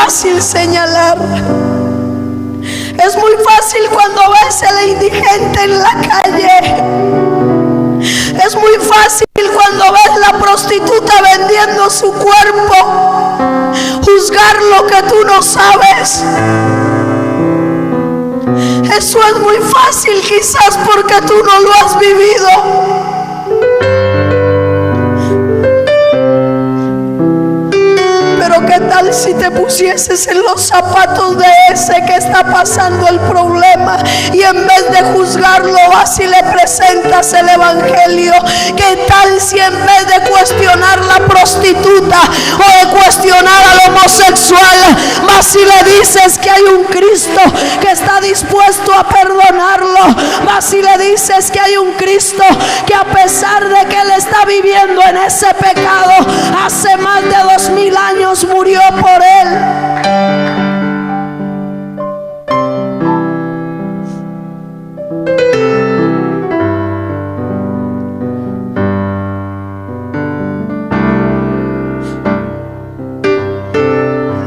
fácil señalar. Es muy fácil cuando ves al indigente en la calle. Es muy fácil cuando ves la prostituta vendiendo su cuerpo, juzgar lo que tú no sabes. Eso es muy fácil, quizás porque tú no lo has vivido. Pero ¿qué tal si te pusieses en los zapatos de ese que está pasando el problema y en vez de juzgarlo vas y le presentas el evangelio? ¿Qué tal si en vez de cuestionar la prostituta o de cuestionar al homosexual, vas y le dices que hay un Cristo que está dispuesto a perdonarlo? Vas y le dices que hay un Cristo que, a pesar de que él está viviendo en ese pecado, hace más de 2000 años murió por él.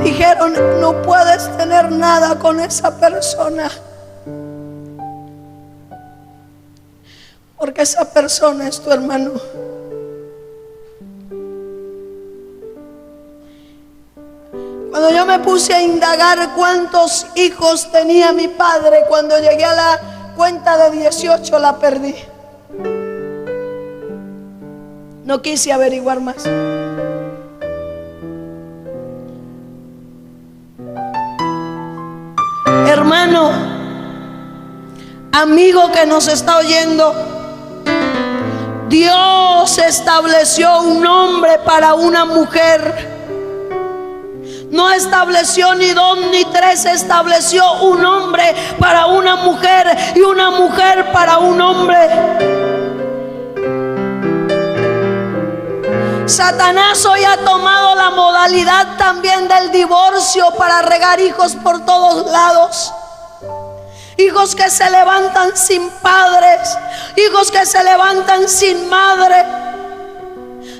Dijeron: no puedes tener nada con esa persona, porque esa persona es tu hermano. Cuando yo me puse a indagar cuántos hijos tenía mi padre, cuando llegué a la cuenta de 18 la perdí. No quise averiguar más. Hermano, amigo que nos está oyendo, Dios estableció un nombre para una mujer. No estableció ni dos ni tres, estableció un hombre para una mujer y una mujer para un hombre. Satanás hoy ha tomado la modalidad también del divorcio para regar hijos por todos lados. Hijos que se levantan sin padres, hijos que se levantan sin madre,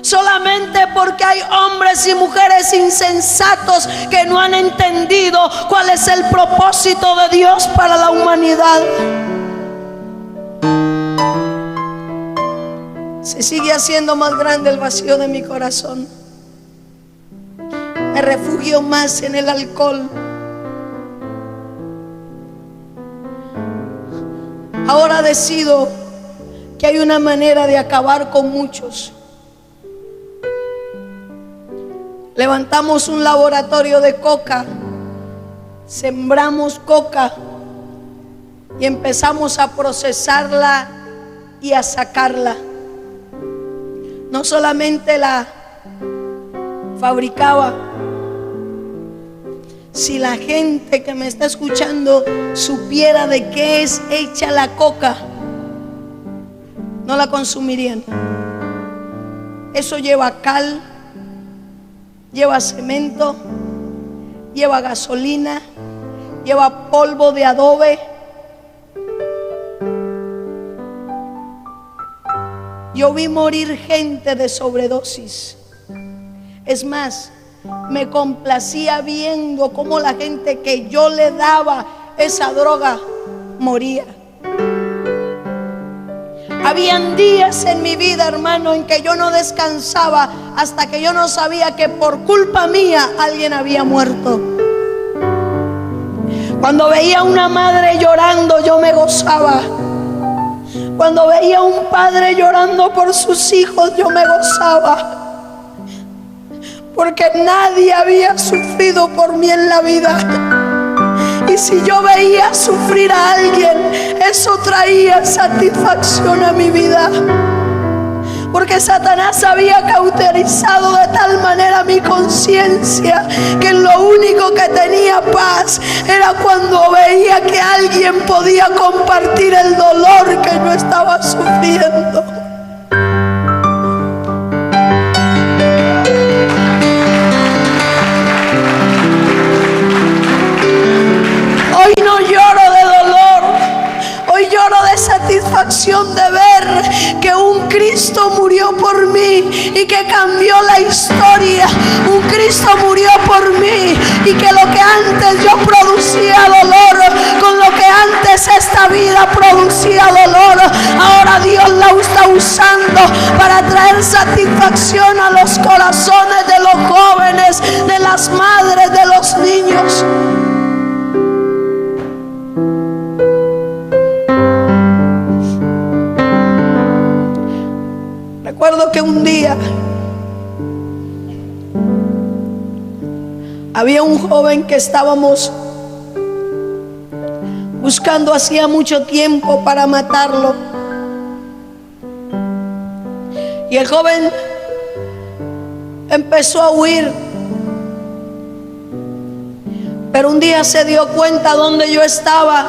solamente porque hay hombres y mujeres insensatos que no han entendido cuál es el propósito de Dios para la humanidad. Se sigue haciendo más grande el vacío de mi corazón. Me refugio más en el alcohol. Ahora decido que hay una manera de acabar con muchos. Levantamos un laboratorio de coca, sembramos coca y empezamos a procesarla y a sacarla. No solamente la fabricaba. Si la gente que me está escuchando supiera de qué es hecha la coca, no la consumirían. Eso lleva cal, lleva cemento, lleva gasolina, lleva polvo de adobe. Yo vi morir gente de sobredosis. Es más, me complacía viendo cómo la gente que yo le daba esa droga moría. Habían días en mi vida, hermano, en que yo no descansaba hasta que yo no sabía que por culpa mía alguien había muerto. Cuando veía a una madre llorando, yo me gozaba. Cuando veía a un padre llorando por sus hijos, yo me gozaba. Porque nadie había sufrido por mí en la vida. Y si yo veía sufrir a alguien, eso traía satisfacción a mi vida. Porque Satanás había cauterizado de tal manera mi conciencia que lo único que tenía paz era cuando veía que alguien podía compartir el dolor que yo estaba sufriendo. Hoy no lloro de dolor, hoy lloro de satisfacción de ver que un Cristo murió por por mí y que cambió la historia. Un Cristo murió por mí y que lo que antes yo producía dolor, con lo que antes esta vida producía dolor, ahora Dios la está usando para traer satisfacción a los corazones de los jóvenes, de las madres, de los niños. Recuerdo que un día había un joven que estábamos buscando hacía mucho tiempo para matarlo. Y el joven empezó a huir. Pero un día se dio cuenta dónde yo estaba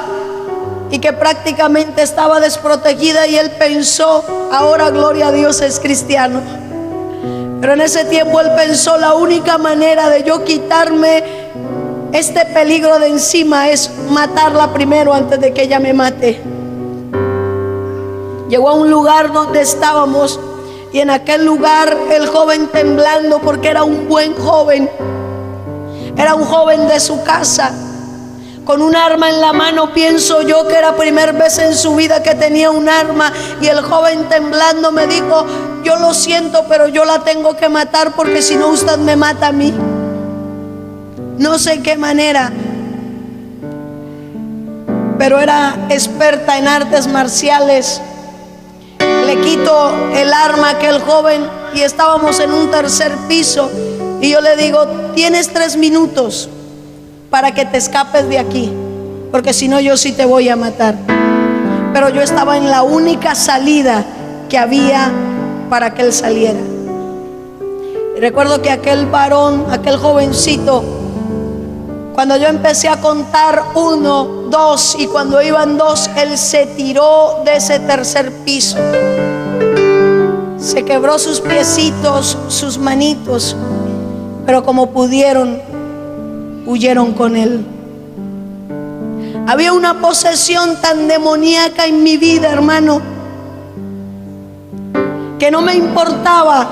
y que prácticamente estaba desprotegida, y él pensó, ahora gloria a Dios es cristiano. Pero en ese tiempo él pensó, la única manera de yo quitarme este peligro de encima es matarla primero antes de que ella me mate. Llegó a un lugar donde estábamos, y en aquel lugar el joven, temblando porque era un buen joven, era un joven de su casa, con un arma en la mano. Pienso yo que era primera vez en su vida que tenía un arma, y el joven temblando me dijo, yo lo siento, pero yo la tengo que matar porque si no usted me mata a mí. No sé qué manera, pero era experta en artes marciales. Le quito el arma a aquel joven y estábamos en un tercer piso, y yo le digo, tienes 3 minutos para que te escapes de aquí, porque si no yo sí te voy a matar. Pero yo estaba en la única salida que había para que él saliera. Y recuerdo que aquel varón, aquel jovencito, cuando yo empecé a contar 1, 2, y cuando iban 2, él se tiró de ese tercer piso. Se quebró sus piecitos, sus manitos, pero como pudieron, huyeron con él. Había una posesión tan demoníaca en mi vida, hermano, que no me importaba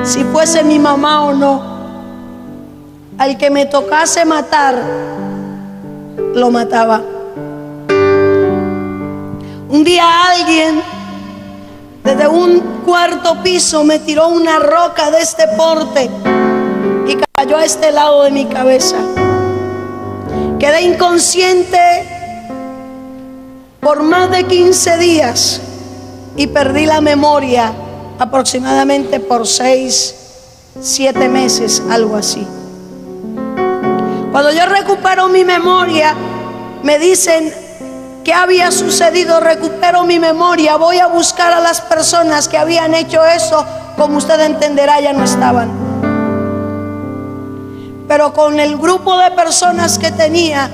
si fuese mi mamá o no. Al que me tocase matar, lo mataba. Un día alguien desde un 4.º piso me tiró una roca de este porte y cayó a este lado de mi cabeza. Quedé inconsciente por más de 15 días y perdí la memoria aproximadamente por 6, 7 meses, algo así. Cuando yo recupero mi memoria, me dicen qué había sucedido. Recupero mi memoria, voy a buscar a las personas que habían hecho eso. Como usted entenderá, ya no estaban. Pero con el grupo de personas que tenía,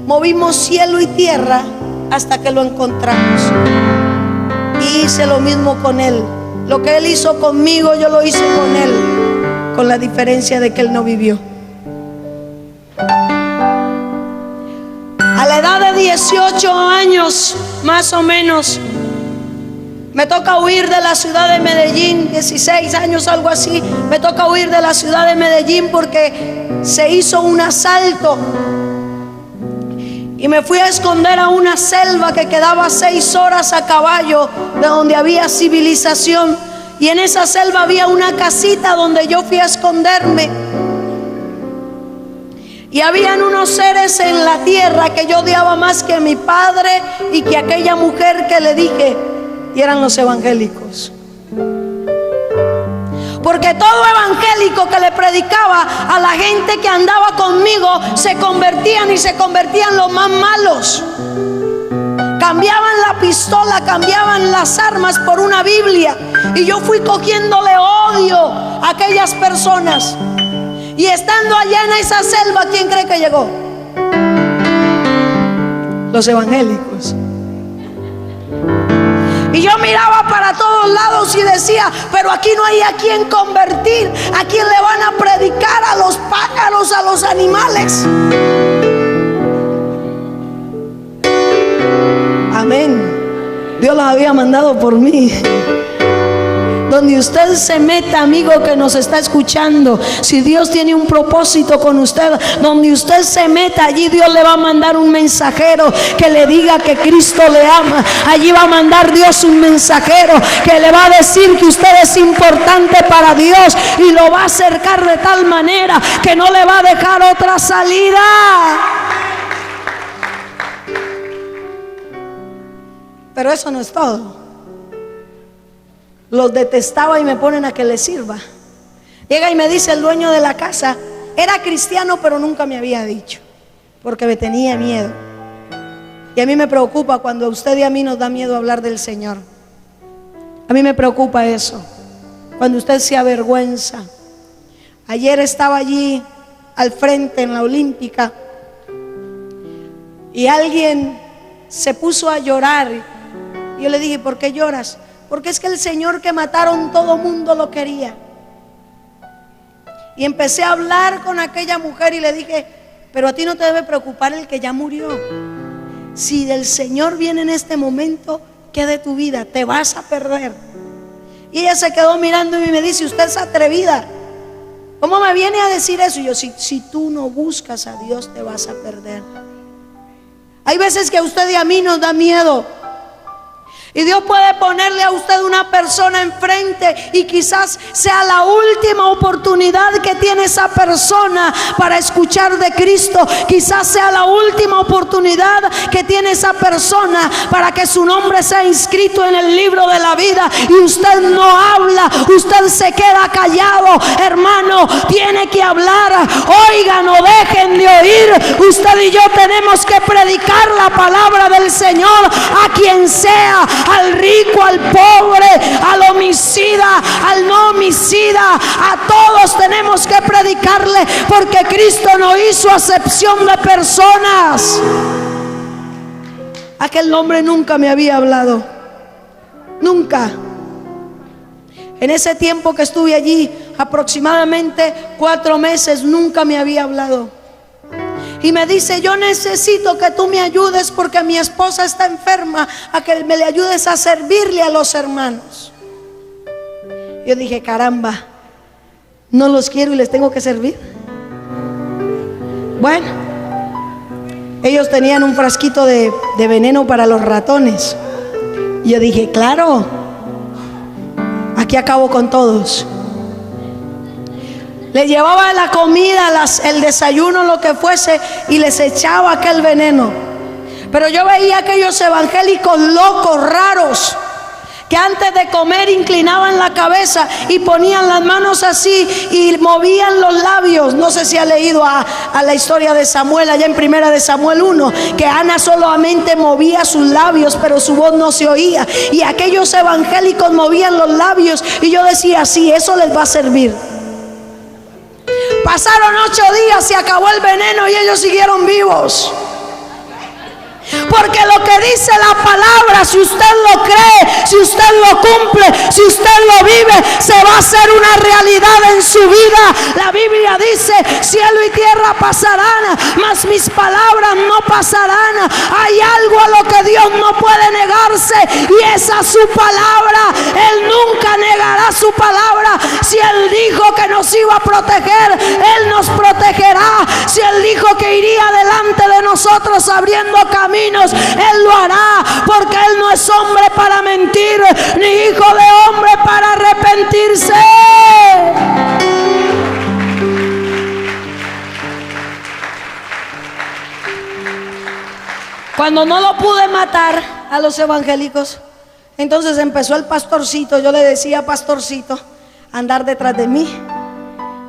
movimos cielo y tierra hasta que lo encontramos. Y hice lo mismo con él. Lo que él hizo conmigo, yo lo hice con él, con la diferencia de que él no vivió. A la edad de 18 años, más o menos, me toca huir de la ciudad de Medellín. 16 años, algo así. Me toca huir de la ciudad de Medellín porque se hizo un asalto. Y me fui a esconder a una selva que quedaba 6 horas a caballo de donde había civilización. Y en esa selva había una casita donde yo fui a esconderme. Y habían unos seres en la tierra que yo odiaba más que a mi padre y que aquella mujer que le dije, y eran los evangélicos. Porque todo evangélico que le predicaba a la gente que andaba conmigo se convertían, y se convertían los más malos. Cambiaban la pistola, cambiaban las armas por una Biblia. Y yo fui cogiéndole odio a aquellas personas. Y estando allá en esa selva, ¿quién cree que llegó? Los evangélicos. Y yo miraba para todos lados y decía, pero aquí no hay a quien convertir. ¿A quién le van a predicar? A los pájaros, a los animales. Amén. Dios los había mandado por mí. Donde usted se meta, amigo que nos está escuchando, si Dios tiene un propósito con usted, donde usted se meta, allí Dios le va a mandar un mensajero que le diga que Cristo le ama. Allí va a mandar Dios un mensajero que le va a decir que usted es importante para Dios, y lo va a acercar de tal manera que no le va a dejar otra salida. Pero eso no es todo. Los detestaba y me ponen a que les sirva. Llega y me dice el dueño de la casa, era cristiano pero nunca me había dicho, porque me tenía miedo. Y a mí me preocupa cuando a usted y a mí nos da miedo hablar del Señor. A mí me preocupa eso, cuando usted se avergüenza. Ayer estaba allí al frente en la Olímpica y alguien se puso a llorar. Y yo le dije, ¿por qué lloras? Porque es que el Señor que mataron todo mundo lo quería. Y empecé a hablar con aquella mujer y le dije, pero a ti no te debe preocupar el que ya murió. Si del Señor viene en este momento, ¿qué de tu vida? Te vas a perder. Y ella se quedó mirando y me dice, usted es atrevida, ¿cómo me viene a decir eso? Y yo, si tú no buscas a Dios, te vas a perder. Hay veces que a usted y a mí nos da miedo, y Dios puede ponerle a usted una persona enfrente y quizás sea la última oportunidad que tiene esa persona para escuchar de Cristo. Quizás sea la última oportunidad que tiene esa persona para que su nombre sea inscrito en el libro de la vida, y usted no habla, usted se queda callado. Hermano, tiene que hablar. Oigan, no dejen de oír. Usted y yo tenemos que predicar la palabra del Señor a quien sea, al rico, al pobre, al homicida, al no homicida. A todos tenemos que predicarle, porque Cristo no hizo acepción de personas. Aquel hombre nunca me había hablado, nunca. En ese tiempo que estuve allí, aproximadamente 4 meses, nunca me había hablado. Y me dice, yo necesito que tú me ayudes porque mi esposa está enferma, a que me le ayudes a servirle a los hermanos. Yo dije, caramba, no los quiero y les tengo que servir. Bueno, ellos tenían un frasquito de veneno para los ratones. Y yo dije, claro, aquí acabo con todos. Le llevaba la comida, el desayuno, lo que fuese, y les echaba aquel veneno. Pero yo veía aquellos evangélicos locos, raros, que antes de comer inclinaban la cabeza y ponían las manos así y movían los labios. No sé si ha leído a la historia de Samuel, allá en 1 de Samuel 1, que Ana solamente movía sus labios, pero su voz no se oía. Y aquellos evangélicos movían los labios, y yo decía, sí, eso les va a servir. Pasaron 8 días, se acabó el veneno y ellos siguieron vivos. Porque lo que dice la palabra, si usted lo cree, si usted lo cumple, si usted lo vive, se va a hacer una realidad en su vida. La Biblia dice, cielo y tierra pasarán, mas mis palabras no pasarán. Hay algo a lo que Dios no puede negarse, y esa es su palabra. Él nunca negará su palabra. Si Él dijo que nos iba a proteger, Él nos protegerá. Si Él dijo que iría delante de nosotros abriendo caminos, Él lo hará, porque Él no es hombre para mentir, ni hijo de hombre para arrepentirse. Cuando no lo pude matar a los evangélicos, entonces empezó el pastorcito, yo le decía pastorcito, a andar detrás de mí,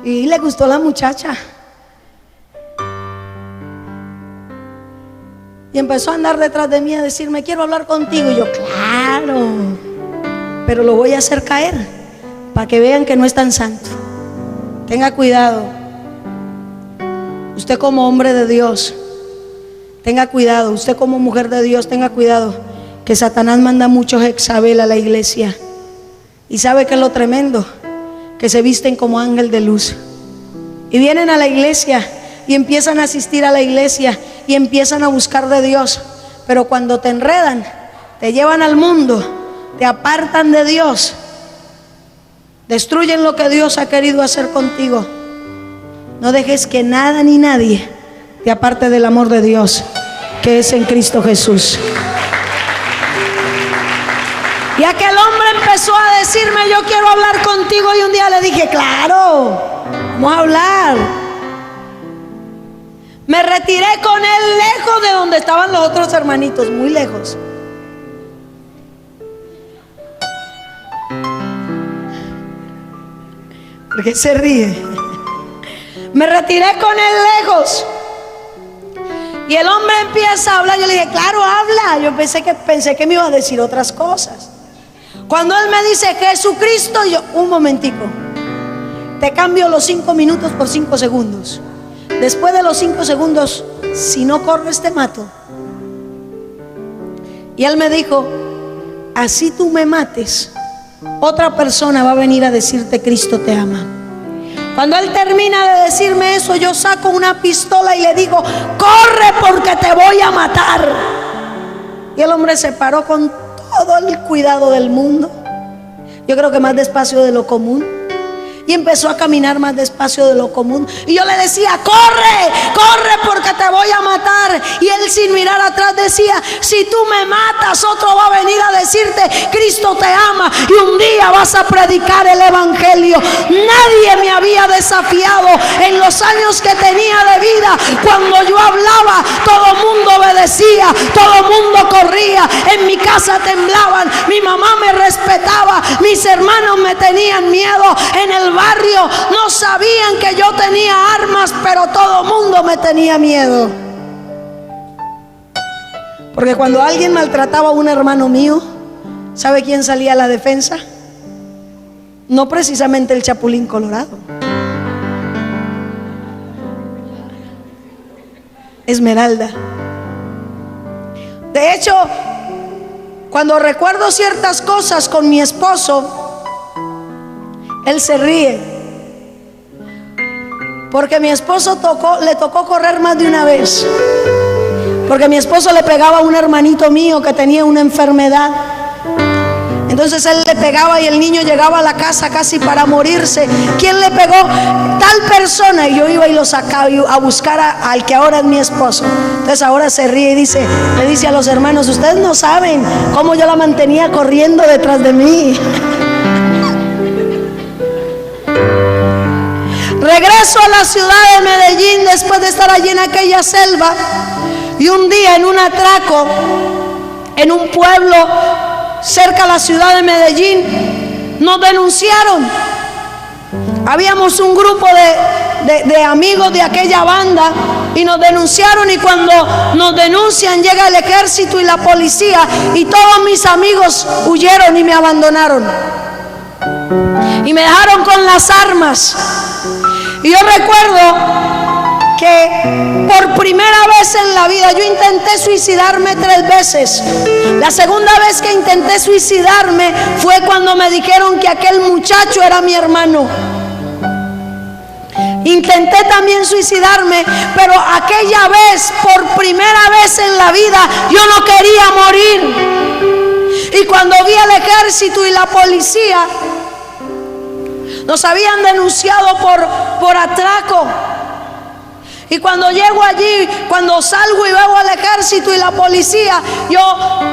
y le gustó la muchacha. Y empezó a andar detrás de mí, a decirme, quiero hablar contigo. Y yo, claro, pero lo voy a hacer caer para que vean que no es tan santo. Tenga cuidado. Usted como hombre de Dios, tenga cuidado. Usted como mujer de Dios, tenga cuidado, que Satanás manda muchos Jezabel a la iglesia. Y sabe que es lo tremendo, que se visten como ángel de luz y vienen a la iglesia y empiezan a asistir a la iglesia y empiezan a buscar de Dios, pero cuando te enredan, te llevan al mundo, te apartan de Dios, destruyen lo que Dios ha querido hacer contigo. No dejes que nada ni nadie te aparte del amor de Dios que es en Cristo Jesús. Y aquel hombre empezó a decirme: yo quiero hablar contigo. Y un día le dije: claro, vamos a hablar. Me retiré con él lejos de donde estaban los otros hermanitos, muy lejos. ¿Por qué se ríe? Me retiré con él lejos. Y el hombre empieza a hablar. Yo le dije: claro, habla. Yo pensé que me iba a decir otras cosas. Cuando él me dice Jesucristo, yo, un momentico, te cambio los 5 minutos por 5 segundos. Después de los 5 segundos, si no corres te mato. Y él me dijo: así tú me mates, otra persona va a venir a decirte Cristo te ama. Cuando él termina de decirme eso, yo saco una pistola y le digo: corre porque te voy a matar. Y el hombre se paró con todo el cuidado del mundo, yo creo que más despacio de lo común, y empezó a caminar más despacio de lo común. Y yo le decía: corre, corre porque te voy a matar. Y él, sin mirar atrás, decía: si tú me matas, otro va a venir a decirte Cristo te ama, y un día vas a predicar el evangelio. Nadie me había desafiado en los años que tenía de vida. Cuando yo hablaba, todo el mundo obedecía, todo el mundo corría. En mi casa temblaban, mi mamá me respetaba, mis hermanos me tenían miedo. En el barrio no sabían que yo tenía armas, pero todo el mundo me tenía miedo. Porque cuando alguien maltrataba a un hermano mío, ¿sabe quién salía a la defensa? No precisamente el Chapulín Colorado, Esmeralda. De hecho, cuando recuerdo ciertas cosas con mi esposo, él se ríe, porque mi esposo le tocó correr más de una vez. Porque mi esposo le pegaba a un hermanito mío que tenía una enfermedad. Entonces él le pegaba y el niño llegaba a la casa casi para morirse. ¿Quién le pegó? Tal persona. Y yo iba y lo sacaba a buscar al que ahora es mi esposo. Entonces ahora se ríe y le dice a los hermanos: ustedes no saben cómo yo la mantenía corriendo detrás de mí. Regreso a la ciudad de Medellín después de estar allí en aquella selva. Y un día, en un atraco en un pueblo cerca de la ciudad de Medellín, nos denunciaron. Habíamos un grupo de amigos de aquella banda y nos denunciaron. Y cuando nos denuncian, llega el ejército y la policía, y todos mis amigos huyeron y me abandonaron y me dejaron con las armas. Y yo recuerdo que por primera vez en la vida yo intenté suicidarme 3 veces. La segunda vez que intenté suicidarme fue cuando me dijeron que aquel muchacho era mi hermano. Intenté también suicidarme, pero aquella vez, por primera vez en la vida, yo no quería morir. Y cuando vi al ejército y la policía, nos habían denunciado por atraco. Y cuando llego allí, cuando salgo y veo al ejército y la policía, yo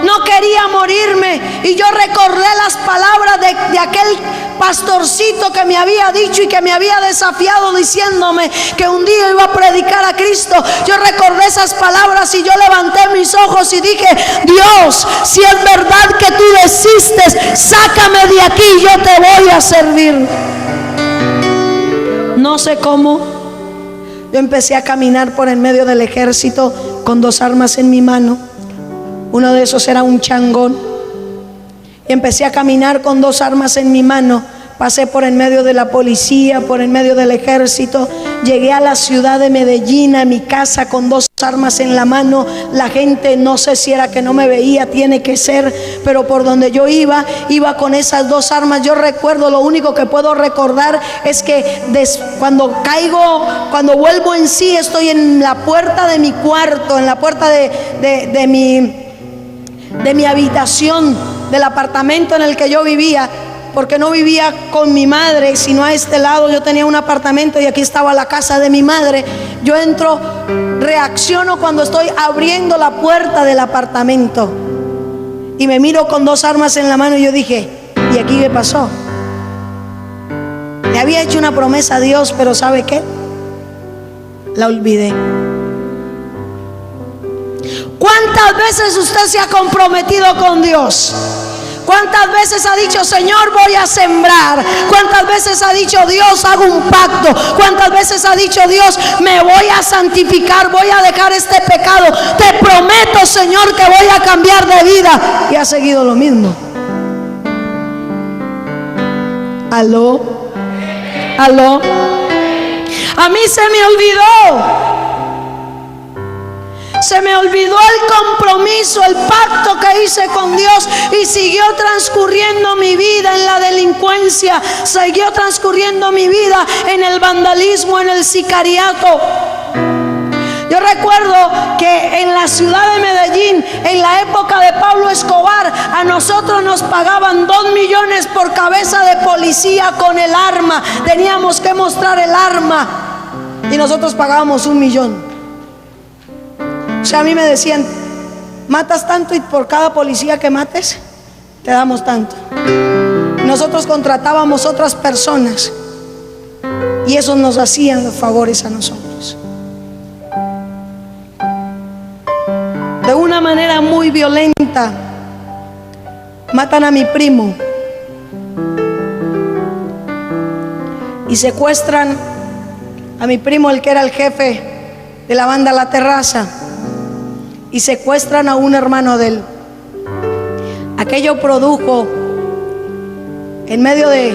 no quería morirme. Y yo recordé las palabras de aquel pastorcito que me había dicho y que me había desafiado diciéndome que un día iba a predicar a Cristo. Yo recordé esas palabras y yo levanté mis ojos y dije: Dios, si es verdad que tú desistes, sácame de aquí, yo te voy a servir. No sé cómo, yo empecé a caminar por en medio del ejército con 2 armas en mi mano. Uno de esos era un changón. Y empecé a caminar con 2 armas en mi mano. Pasé por en medio de la policía, por en medio del ejército. Llegué a la ciudad de Medellín, a mi casa con 2 armas en la mano. La gente, no sé si era que no me veía, tiene que ser, pero por donde yo iba con esas 2 armas. Yo recuerdo, lo único que puedo recordar es que cuando vuelvo en sí, estoy en la puerta de mi cuarto, en la puerta de mi habitación, del apartamento en el que yo vivía. porque no vivía con mi madre, sino a este lado. Yo tenía un apartamento y aquí estaba la casa de mi madre. Yo entro, reacciono cuando estoy abriendo la puerta del apartamento y me miro con 2 armas en la mano y yo dije, ¿y aquí qué pasó? Le había hecho una promesa a Dios, pero ¿sabe qué? La olvidé. ¿Cuántas veces usted se ha comprometido con Dios? ¿Cuántas veces ha dicho, Señor, voy a sembrar? ¿Cuántas veces ha dicho, Dios, hago un pacto? ¿Cuántas veces ha dicho, Dios, me voy a santificar, voy a dejar este pecado? Te prometo, Señor, que voy a cambiar de vida. Y ha seguido lo mismo. ¿Aló? ¿Aló? A mí se me olvidó. Se me olvidó el compromiso, el pacto que hice con Dios, y siguió transcurriendo mi vida en la delincuencia, siguió transcurriendo mi vida en el vandalismo, en el sicariato. Yo recuerdo que en la ciudad de Medellín, en la época de Pablo Escobar, a nosotros nos pagaban 2 millones por cabeza de policía con el arma. Teníamos que mostrar el arma y nosotros pagábamos 1 millón. O sea, a mí me decían, matas tanto y por cada policía que mates, te damos tanto. Nosotros contratábamos otras personas y esos nos hacían los favores a nosotros. De una manera muy violenta, matan a mi primo y secuestran a mi primo, el que era el jefe de la banda La Terraza, y secuestran a un hermano de él. Aquello produjo en medio de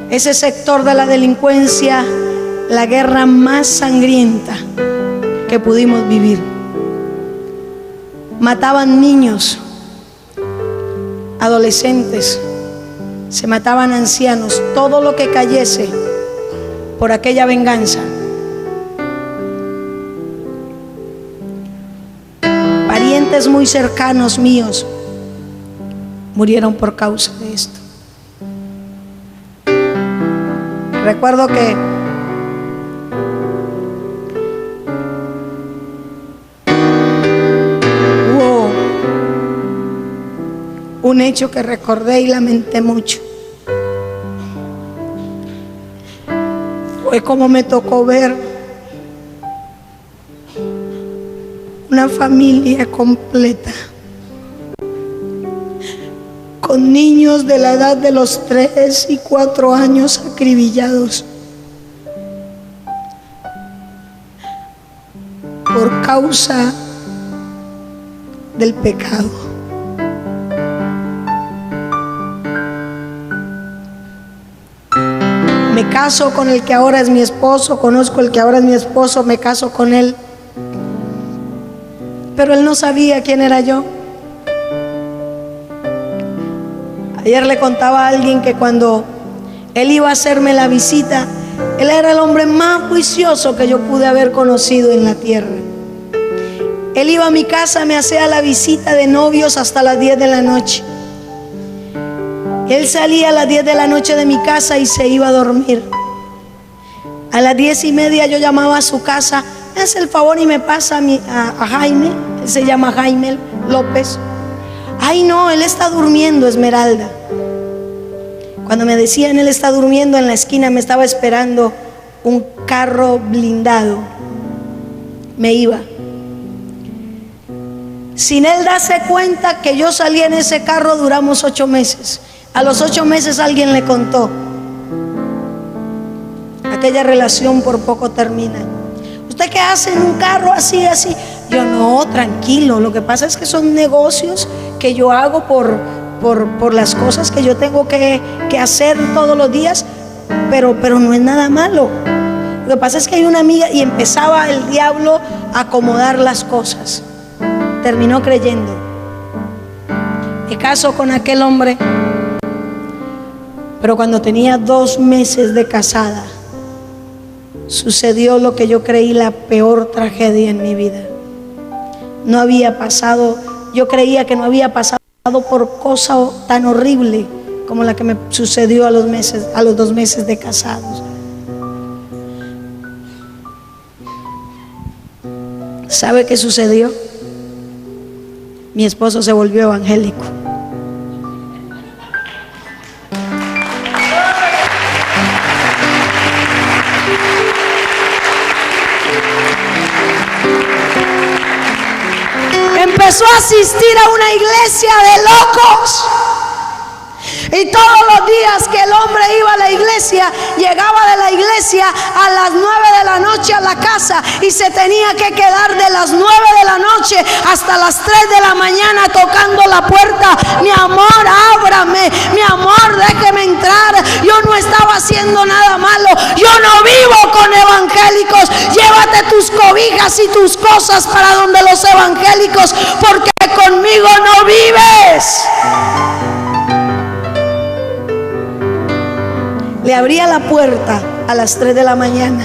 ese sector de la delincuencia la guerra más sangrienta que pudimos vivir. Mataban niños, adolescentes, se mataban ancianos, todo lo que cayese por aquella venganza. Parientes muy cercanos míos murieron por causa de esto. Recuerdo que hubo un hecho que recordé y lamenté mucho. Fue como me tocó ver una familia completa con niños de la edad de los 3 y 4 años acribillados por causa del pecado. Me caso con el que ahora es mi esposo, conozco el que ahora es mi esposo, me caso con él. Pero él no sabía quién era yo. Ayer le contaba a alguien que cuando él iba a hacerme la visita, él era el hombre más juicioso que yo pude haber conocido en la tierra. Él iba a mi casa, me hacía la visita de novios hasta las 10 de la noche. Él salía a las 10 de la noche de mi casa y se iba a dormir. A las 10:30 yo llamaba a su casa, me hace el favor y me pasa a Jaime. Él se llama Jaime López. Ay no, él está durmiendo, Esmeralda. Cuando me decían él está durmiendo, en la esquina me estaba esperando un carro blindado. Me iba. Sin él darse cuenta que yo salí en ese carro, duramos 8 meses. A los 8 meses alguien le contó. Aquella relación por poco termina. ¿Usted qué hace en un carro así, así? Yo no, tranquilo. Lo que pasa es que son negocios que yo hago por las cosas que yo tengo que hacer todos los días. Pero no es nada malo. Lo que pasa es que hay una amiga, y empezaba el diablo a acomodar las cosas. Terminó creyendo. Me caso con aquel hombre. Pero cuando tenía 2 meses de casada, sucedió lo que yo creí la peor tragedia en mi vida. No había pasado, yo creía que no había pasado por cosa tan horrible como la que me sucedió a los 2 meses de casados. ¿Sabe qué sucedió? Mi esposo se volvió evangélico. Empezó a asistir a una iglesia de locos. Y todos los días que el hombre iba a la iglesia, llegaba de la iglesia a las 9 de la noche a la casa y se tenía que quedar de las 9 de la noche hasta las 3 de la mañana tocando la puerta. Mi amor, ábrame, mi amor, déjeme entrar. Yo no estaba haciendo nada malo, yo no vivo con evangélicos. Llévate tus cobijas y tus cosas para donde los evangélicos, porque conmigo no vives. Le abría la puerta a las 3 de la mañana,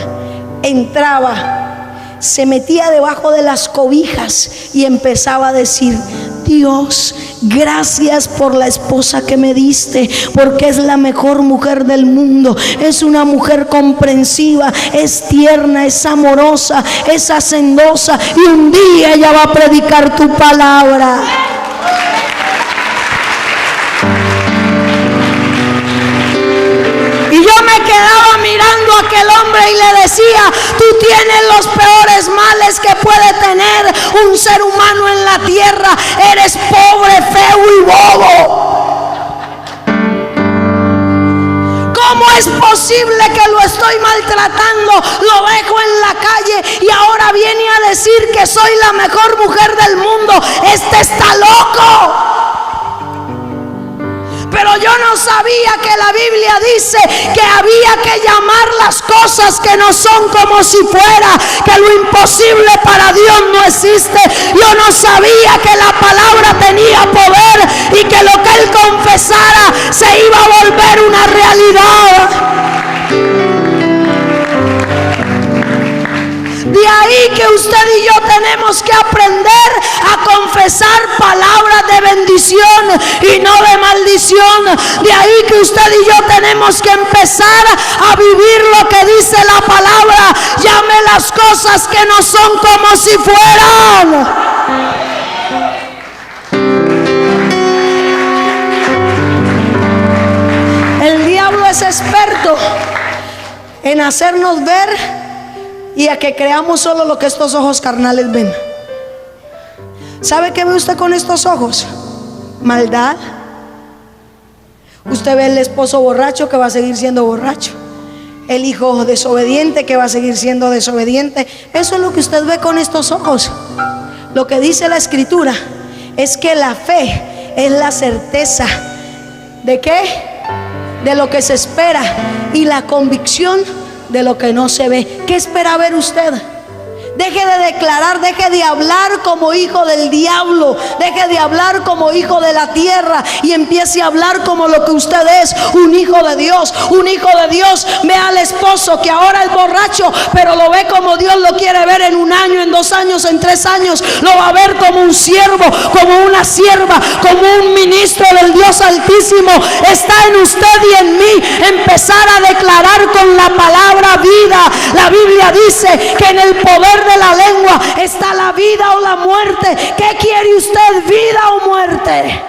entraba, se metía debajo de las cobijas y empezaba a decir: Dios, gracias por la esposa que me diste, porque es la mejor mujer del mundo. Es una mujer comprensiva, es tierna, es amorosa, es hacendosa, y un día ella va a predicar tu palabra. Y yo me quedaba mirando a aquel hombre y le decía: tú tienes los peores males que puede tener un ser humano en la tierra. Eres pobre, feo y bobo. ¿Cómo es posible que lo estoy maltratando? Lo dejo en la calle y ahora viene a decir que soy la mejor mujer del mundo. Este está loco. Pero yo no sabía que la Biblia dice que había que llamar las cosas que no son como si fuera, que lo imposible para Dios no existe. Yo no sabía que la palabra tenía poder y que lo que él confesara se iba a volver una realidad. De ahí que usted y yo tenemos que aprender a confesar palabras de bendición y no de maldición. De ahí que usted y yo tenemos que empezar a vivir lo que dice la palabra. Llame las cosas que no son como si fueran. El diablo es experto en hacernos ver y a que creamos solo lo que estos ojos carnales ven. ¿Sabe qué ve usted con estos ojos? Maldad. Usted ve el esposo borracho, que va a seguir siendo borracho. El hijo desobediente, que va a seguir siendo desobediente. Eso es lo que usted ve con estos ojos. Lo que dice la Escritura es que la fe es la certeza ¿de qué? De lo que se espera, y la convicción de lo que no se ve. ¿Qué espera ver usted? Deje de declarar, deje de hablar como hijo del diablo, deje de hablar como hijo de la tierra y empiece a hablar como lo que usted es, un hijo de Dios. Un hijo de Dios ve al esposo que ahora es borracho, pero lo ve como Dios lo quiere ver en 1 año, en 2 años, en 3 años. Lo va a ver como un siervo, como una sierva, como un ministro del Dios Altísimo. Está en usted y en mí empezar a declarar con la palabra vida. La Biblia dice que en el poder de la lengua está la vida o la muerte. ¿Qué quiere usted, vida o muerte?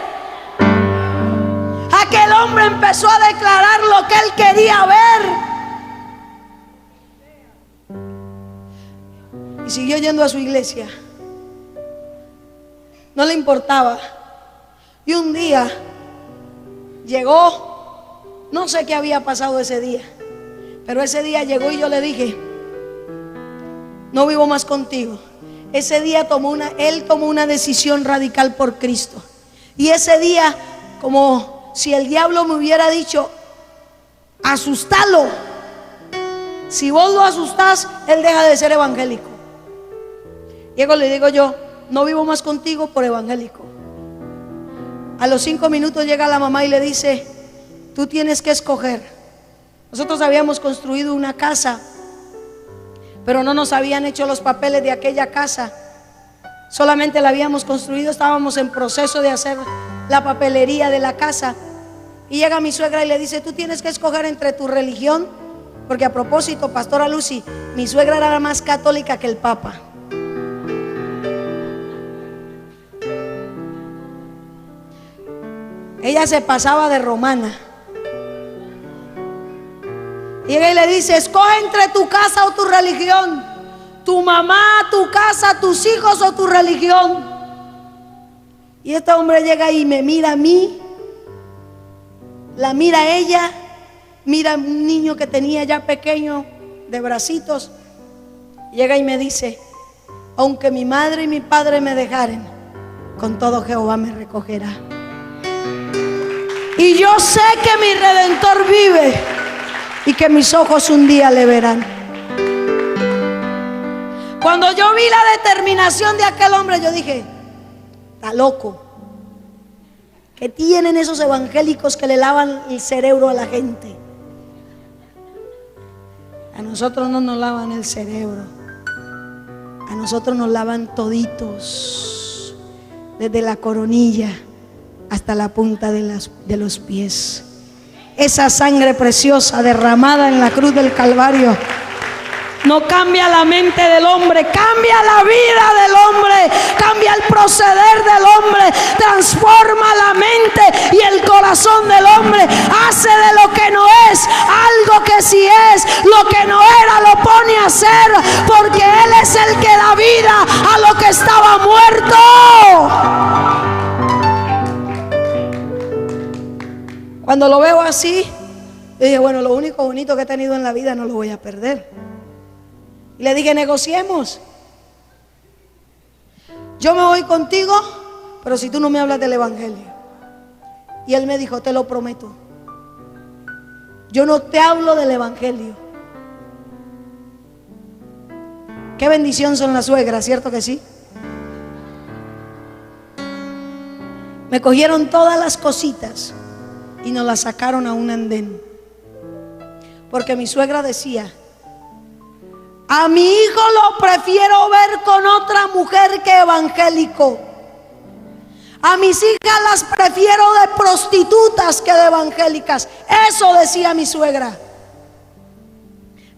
Aquel hombre empezó a declarar lo que él quería ver y siguió yendo a su iglesia. No le importaba. Y un día llegó, no sé qué había pasado ese día, pero ese día llegó y yo le dije: no vivo más contigo. Ese día él tomó una decisión radical por Cristo. Y ese día, como si el diablo me hubiera dicho: asustalo. Si vos lo asustás, él deja de ser evangélico. Llego, le digo yo: no vivo más contigo por evangélico. A los 5 minutos llega la mamá y le dice: tú tienes que escoger. Nosotros habíamos construido una casa, pero no nos habían hecho los papeles de aquella casa. Solamente la habíamos construido, estábamos en proceso de hacer la papelería de la casa. Y llega mi suegra y le dice: tú tienes que escoger entre tu religión, porque a propósito, pastora Lucy, mi suegra era más católica que el Papa. Ella se pasaba de romana. Y llega y le dice: escoge entre tu casa o tu religión, tu mamá, tu casa, tus hijos o tu religión. Y este hombre llega y me mira a mí, la mira a ella, mira a un niño que tenía ya pequeño de bracitos. Llega y me dice: aunque mi madre y mi padre me dejaren, con todo Jehová me recogerá. Y yo sé que mi Redentor vive y que mis ojos un día le verán. Cuando yo vi la determinación de aquel hombre, yo dije: está loco. ¿Qué tienen esos evangélicos que le lavan el cerebro a la gente? A nosotros no nos lavan el cerebro, a nosotros nos lavan toditos, desde la coronilla hasta la punta de los pies. Esa sangre preciosa derramada en la cruz del Calvario no cambia la mente del hombre, cambia la vida del hombre, cambia el proceder del hombre, transforma la mente y el corazón del hombre, hace de lo que no es algo que sí es, lo que no era lo pone a ser, porque Él es el que da vida a lo que estaba muerto. Cuando lo veo así, dije: bueno, lo único bonito que he tenido en la vida no lo voy a perder. Y le dije: negociemos. Yo me voy contigo, pero si tú no me hablas del evangelio. Y él me dijo: te lo prometo, yo no te hablo del evangelio. Qué bendición son las suegras, ¿cierto que sí? Me cogieron todas las cositas y nos las sacaron a un andén, porque mi suegra decía: a mi hijo lo prefiero ver con otra mujer que evangélico. A mis hijas las prefiero de prostitutas que de evangélicas. Eso decía mi suegra.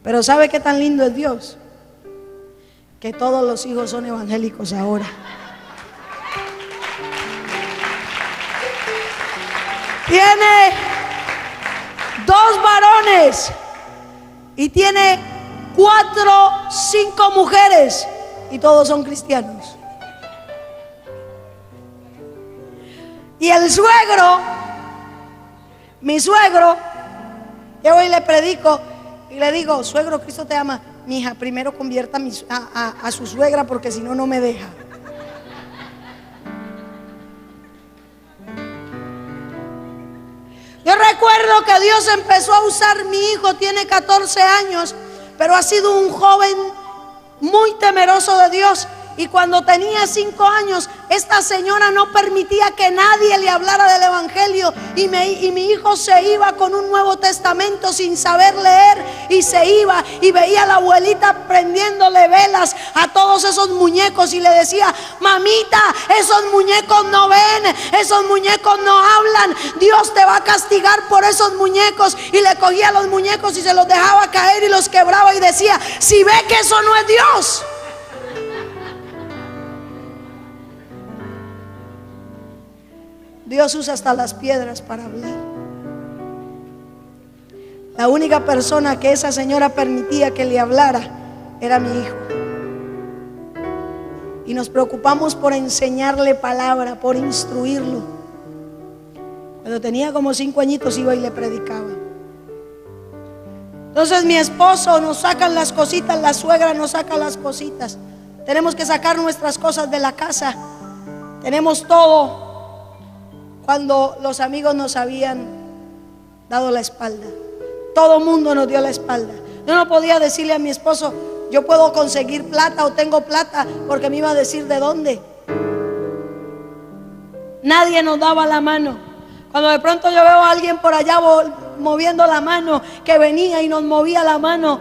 Pero ¿sabe qué tan lindo es Dios? Que todos los hijos son evangélicos ahora. Tiene 2 varones y tiene 4, 5 mujeres, y todos son cristianos. Y el suegro, mi suegro, yo hoy le predico y le digo: suegro, Cristo te ama. Mi hija, primero convierta a su suegra, porque si no, no me deja. Yo recuerdo que Dios empezó a usar mi hijo, tiene 14 años, pero ha sido un joven muy temeroso de Dios. Y cuando tenía 5 años, esta señora no permitía que nadie le hablara del evangelio, y mi hijo se iba con un Nuevo Testamento sin saber leer, y se iba y veía a la abuelita prendiéndole velas a todos esos muñecos, y le decía: mamita, esos muñecos no ven, esos muñecos no hablan, Dios te va a castigar por esos muñecos. Y le cogía los muñecos y se los dejaba caer y los quebraba, y decía: si ve que eso no es Dios. Dios usa hasta las piedras para hablar. La única persona que esa señora permitía que le hablara era mi hijo. Y nos preocupamos por enseñarle palabra, por instruirlo. Cuando tenía como 5 añitos iba y le predicaba. Entonces mi esposo nos sacan las cositas, la suegra nos saca las cositas. Tenemos que sacar nuestras cosas de la casa. Tenemos todo. Cuando los amigos nos habían dado la espalda, todo mundo nos dio la espalda. Yo no podía decirle a mi esposo: yo puedo conseguir plata o tengo plata, porque me iba a decir de dónde. Nadie nos daba la mano. Cuando de pronto yo veo a alguien por allá moviendo la mano, que venía y nos movía la mano,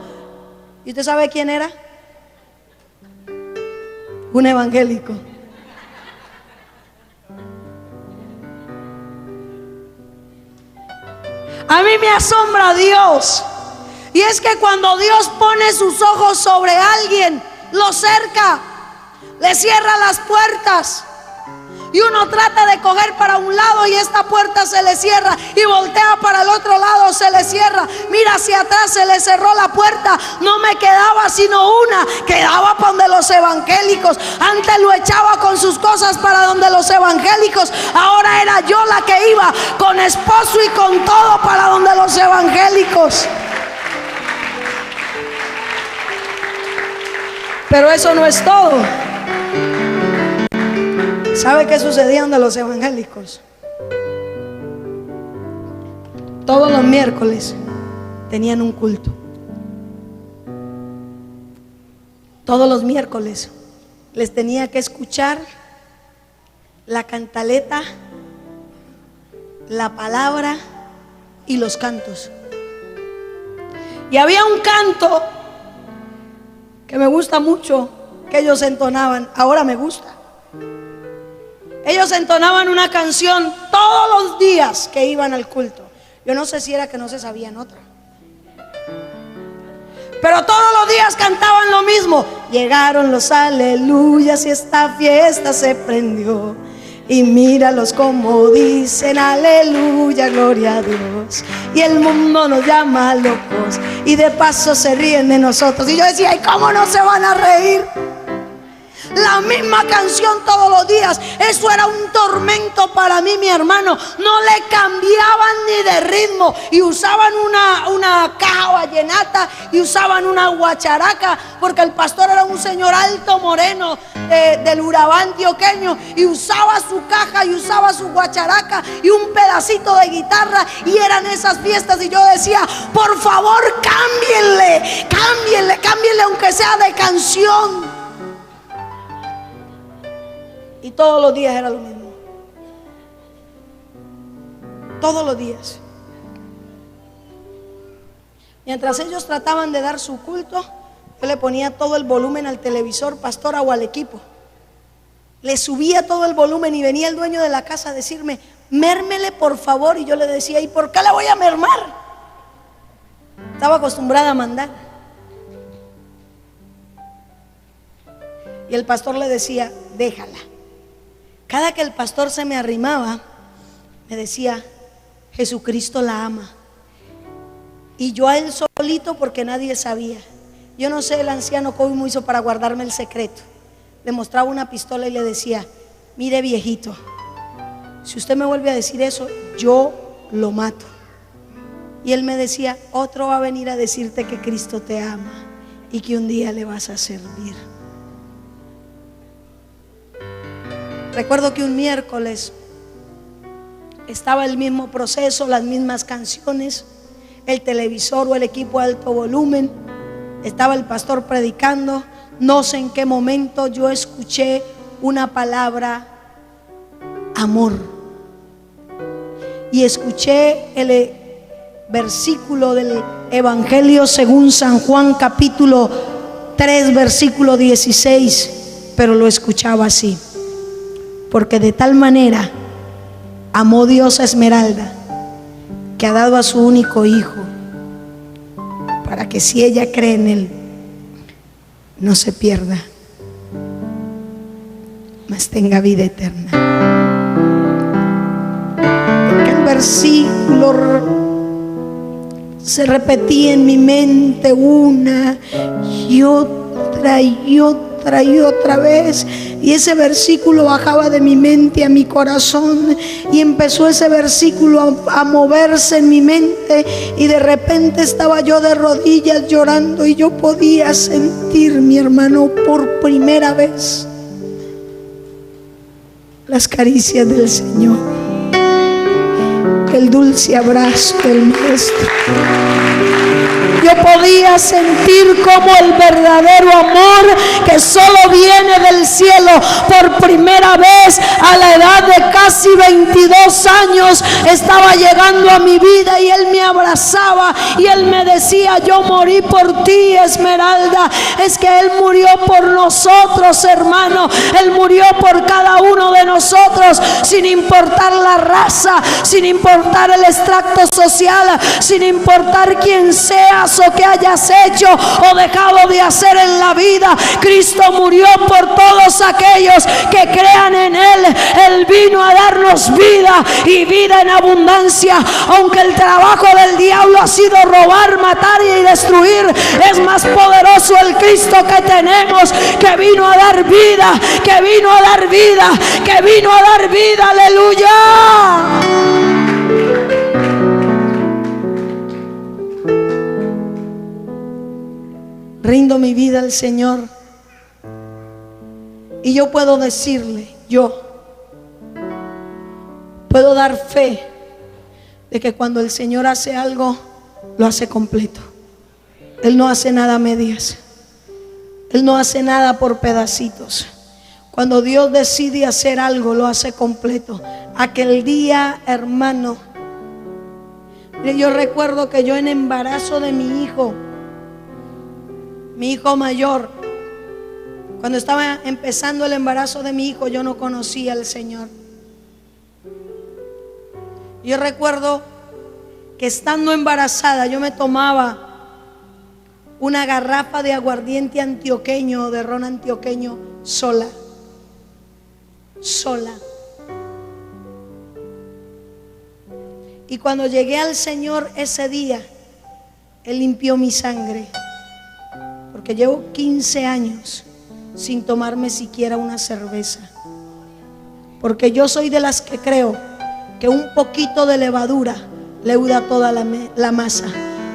¿y usted sabe quién era? Un evangélico. A mí me asombra Dios. Y es que cuando Dios pone sus ojos sobre alguien, lo cerca, le cierra las puertas. Y uno trata de coger para un lado y esta puerta se le cierra, y voltea para el otro lado, se le cierra. Mira hacia atrás, se le cerró la puerta. No me quedaba sino una, quedaba para donde los evangélicos. Antes lo echaba con sus cosas para donde los evangélicos. Ahora era yo la que iba con esposo y con todo para donde los evangélicos. Pero eso no es todo. ¿Sabe qué sucedía donde los evangélicos? Todos los miércoles tenían un culto. Todos los miércoles les tenía que escuchar la cantaleta, la palabra y los cantos. Y había un canto que me gusta mucho, que ellos entonaban. Ahora me gusta. Ellos entonaban una canción todos los días que iban al culto. Yo no sé si era que no se sabían otra, pero todos los días cantaban lo mismo. Llegaron los aleluyas y esta fiesta se prendió. Y míralos como dicen aleluya, gloria a Dios. Y el mundo nos llama locos y de paso se ríen de nosotros. Y yo decía, ¿y cómo no se van a reír? La misma canción todos los días. Eso era un tormento para mí, mi hermano. No le cambiaban ni de ritmo. Y usaban una caja vallenata y usaban una guacharaca, porque el pastor era un señor alto, moreno, del Urabá antioqueño, y usaba su caja y usaba su guacharaca y un pedacito de guitarra, y eran esas fiestas. Y yo decía, por favor, cámbienle aunque sea de canción. Y todos los días era lo mismo. Todos los días. Mientras ellos trataban de dar su culto, yo le ponía todo el volumen al televisor, pastora, o al equipo. Le subía todo el volumen y venía el dueño de la casa a decirme, mérmele por favor. Y yo le decía, ¿y por qué la voy a mermar? Estaba acostumbrada a mandar. Y el pastor le decía, déjala. Cada que el pastor se me arrimaba, me decía, Jesucristo la ama. Y yo a él solito, porque nadie sabía. Yo no sé el anciano cómo hizo para guardarme el secreto. Le mostraba una pistola y le decía, mire viejito, si usted me vuelve a decir eso, yo lo mato. Y él me decía, otro va a venir a decirte que Cristo te ama y que un día le vas a servir. Recuerdo que un miércoles estaba el mismo proceso, las mismas canciones, el televisor o el equipo a alto volumen, estaba el pastor predicando. No sé en qué momento yo escuché una palabra, amor, y escuché el versículo del Evangelio según San Juan, capítulo 3, versículo 16, pero lo escuchaba así: porque de tal manera amó Dios a Esmeralda, que ha dado a su único hijo, para que si ella cree en él, no se pierda, mas tenga vida eterna. Aquel versículo se repetía en mi mente una y otra y otra y otra vez, y ese versículo bajaba de mi mente a mi corazón, y empezó ese versículo a moverse en mi mente, y de repente estaba yo de rodillas llorando, y yo podía sentir, mi hermano, por primera vez las caricias del Señor, el dulce abrazo del Maestro. Yo podía sentir como el verdadero amor que solo viene del cielo, por primera vez a la edad de casi 22 años estaba llegando a mi vida, y Él me abrazaba y Él me decía, yo morí por ti, Esmeralda. Es que Él murió por nosotros, hermano. Él murió por cada uno de nosotros, sin importar la raza, sin importar importar el extracto social, sin importar quién seas o qué hayas hecho o dejado de hacer en la vida. Cristo murió por todos aquellos que crean en Él. Él vino a darnos vida y vida en abundancia. Aunque el trabajo del diablo ha sido robar, matar y destruir, es más poderoso el Cristo que tenemos, que vino a dar vida, que vino a dar vida, que vino a dar vida. Aleluya. Rindo mi vida al Señor y yo puedo decirle, yo puedo dar fe de que cuando el Señor hace algo, lo hace completo. Él no hace nada a medias. Él no hace nada por pedacitos. Cuando Dios decide hacer algo, lo hace completo. Aquel día, hermano, yo recuerdo que yo en embarazo de mi hijo mayor, cuando estaba empezando el embarazo de mi hijo, yo no conocía al Señor. Yo recuerdo que estando embarazada, yo me tomaba una garrafa de aguardiente antioqueño, de ron antioqueño, sola. Y cuando llegué al Señor ese día, Él limpió mi sangre, porque llevo 15 años sin tomarme siquiera una cerveza, porque yo soy de las que creo que un poquito de levadura leuda toda la masa.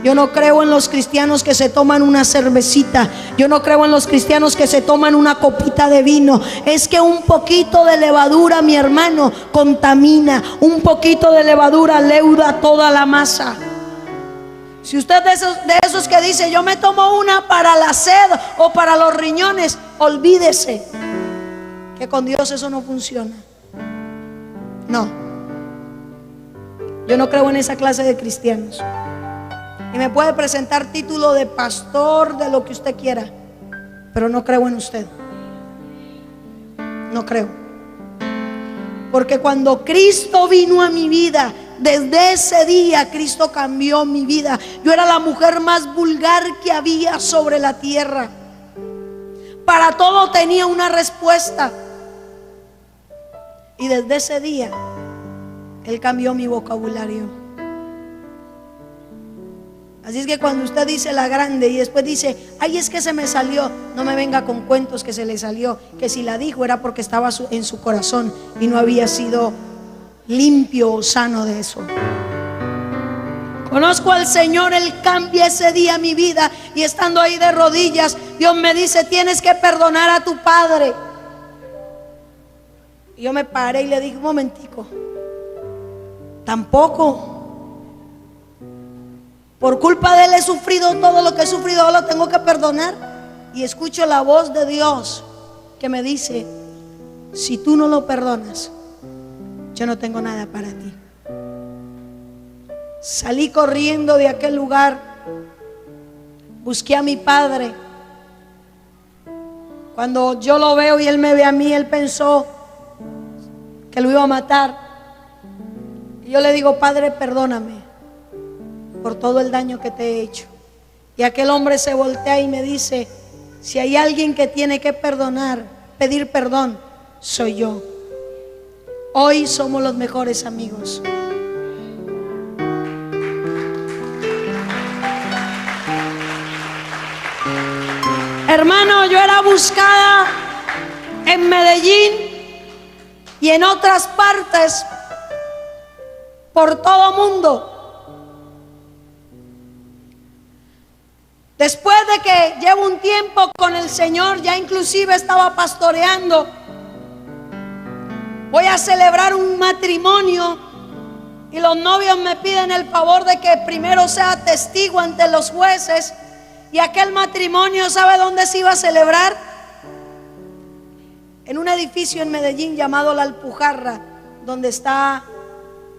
Yo no creo en los cristianos que se toman una cervecita. Yo no creo en los cristianos que se toman una copita de vino. Es que un poquito de levadura, mi hermano, contamina. Un poquito de levadura leuda toda la masa. Si usted de esos que dice, yo me tomo una para la sed o para los riñones, olvídese que con Dios eso no funciona. No, yo no creo en esa clase de cristianos. Y me puede presentar título de pastor, de lo que usted quiera, pero no creo en usted. No creo. Porque cuando Cristo vino a mi vida, desde ese día Cristo cambió mi vida. Yo era la mujer más vulgar que había sobre la tierra. Para todo tenía una respuesta. Y desde ese día Él cambió mi vocabulario. Así es que cuando usted dice la grande y después dice, ay, es que se me salió, no me venga con cuentos que se le salió, que si la dijo era porque estaba en su corazón y no había sido limpio o sano de eso. Conozco al Señor, Él cambia ese día mi vida. Y estando ahí de rodillas, Dios me dice, tienes que perdonar a tu padre. Y yo me paré y le dije, un momentico, tampoco. Por culpa de Él he sufrido todo lo que he sufrido, ahora lo tengo que perdonar. Y escucho la voz de Dios que me dice, si tú no lo perdonas, yo no tengo nada para ti. Salí corriendo de aquel lugar, busqué a mi padre. Cuando yo lo veo y él me ve a mí, él pensó que lo iba a matar. Y yo le digo, Padre, perdóname por todo el daño que te he hecho. Y aquel hombre se voltea y me dice, si hay alguien que tiene que perdonar, pedir perdón, soy yo. Hoy somos los mejores amigos. Hermano, yo era buscada en Medellín y en otras partes por todo mundo. Después de que llevo un tiempo con el Señor, ya inclusive estaba pastoreando. Voy a celebrar un matrimonio y los novios me piden el favor de que primero sea testigo ante los jueces. Y aquel matrimonio, ¿sabe dónde se iba a celebrar? En un edificio en Medellín llamado La Alpujarra, donde está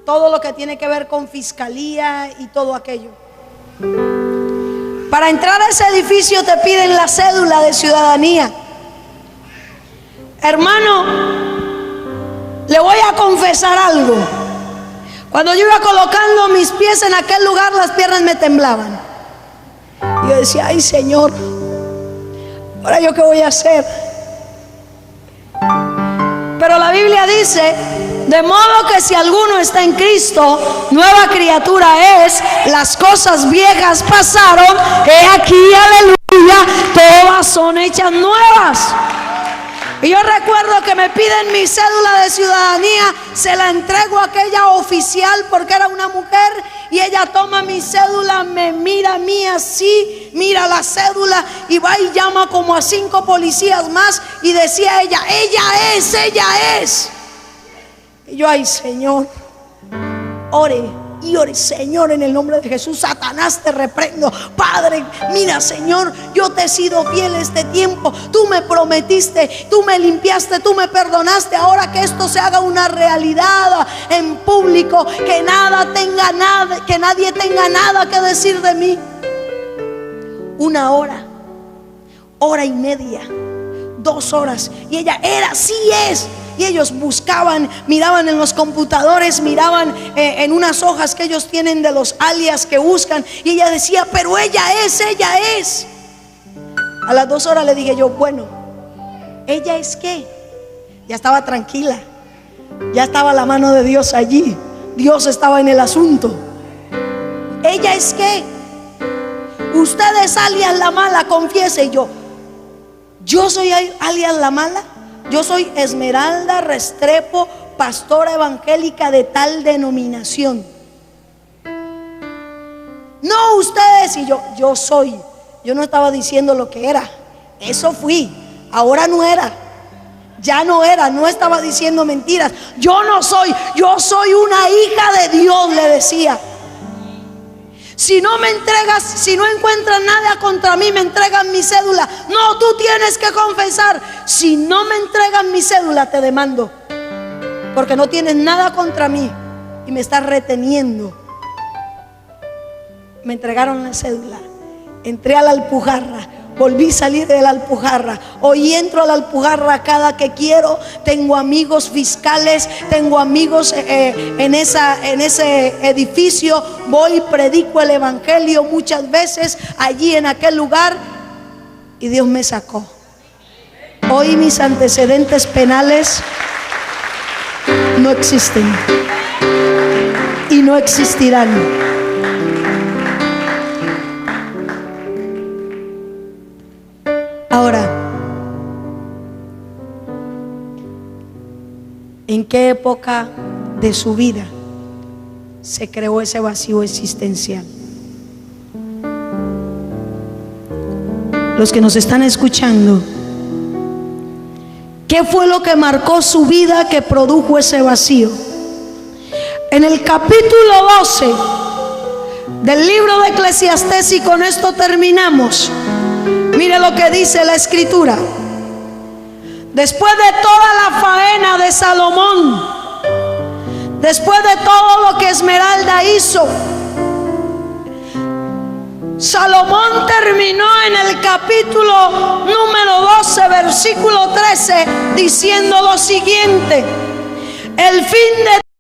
todo lo que tiene que ver con fiscalía y todo aquello. Para entrar a ese edificio te piden la cédula de ciudadanía. Hermano, le voy a confesar algo. Cuando yo iba colocando mis pies en aquel lugar, las piernas me temblaban. Y yo decía, ay Señor, ¿ahora yo qué voy a hacer? Pero la Biblia dice, de modo que si alguno está en Cristo, nueva criatura es, las cosas viejas pasaron, he aquí, aleluya, todas son hechas nuevas. Y yo recuerdo que me piden mi cédula de ciudadanía, se la entrego a aquella oficial porque era una mujer, y ella toma mi cédula, me mira a mí así, mira la cédula y va y llama como a 5 policías más y decía ella es. Y yo, ay Señor, ore. Y ore, Señor, en el nombre de Jesús, Satanás, te reprendo. Padre, mira, Señor, yo te he sido fiel este tiempo. Tú me prometiste, tú me limpiaste, tú me perdonaste. Ahora que esto se haga una realidad en público, que nadie tenga nada que decir de mí. 1 hora, hora y media, 2 horas, y ella era, sí es. Y ellos buscaban, miraban en los computadores, miraban en unas hojas que ellos tienen de los alias que buscan. Y ella decía, pero ella es. A las 2 horas le dije yo, bueno, ¿ella es qué? Ya estaba tranquila, ya estaba la mano de Dios allí. Dios estaba en el asunto. ¿Ella es qué? Usted es alias la mala, confiese. Y yo soy alias la mala. Yo soy Esmeralda Restrepo, pastora evangélica de tal denominación. No, ustedes. Y yo soy. Yo no estaba diciendo lo que era. Eso fui. Ahora no era. Ya no era. No estaba diciendo mentiras. Yo no soy. Yo soy una hija de Dios, le decía. Si no me entregas, si no encuentras nada contra mí, me entregan mi cédula. No, tú tienes que confesar. Si no me entregan mi cédula, te demando, porque no tienes nada contra mí y me estás reteniendo. Me entregaron la cédula. Entré a la Alpujarra. Volví a salir de la Alpujarra. Hoy entro a la Alpujarra cada que quiero. Tengo amigos fiscales, tengo amigos en ese edificio. Voy y predico el evangelio muchas veces allí en aquel lugar. Y Dios me sacó. Hoy mis antecedentes penales no existen y no existirán. Ahora, ¿en qué época de su vida se creó ese vacío existencial? Los que nos están escuchando, ¿qué fue lo que marcó su vida que produjo ese vacío? En el capítulo 12 del libro de Eclesiastés, y con esto terminamos. Mire lo que dice la escritura. Después de toda la faena de Salomón, después de todo lo que Esmeralda hizo, Salomón terminó en el capítulo número 12, versículo 13, diciendo lo siguiente: el fin de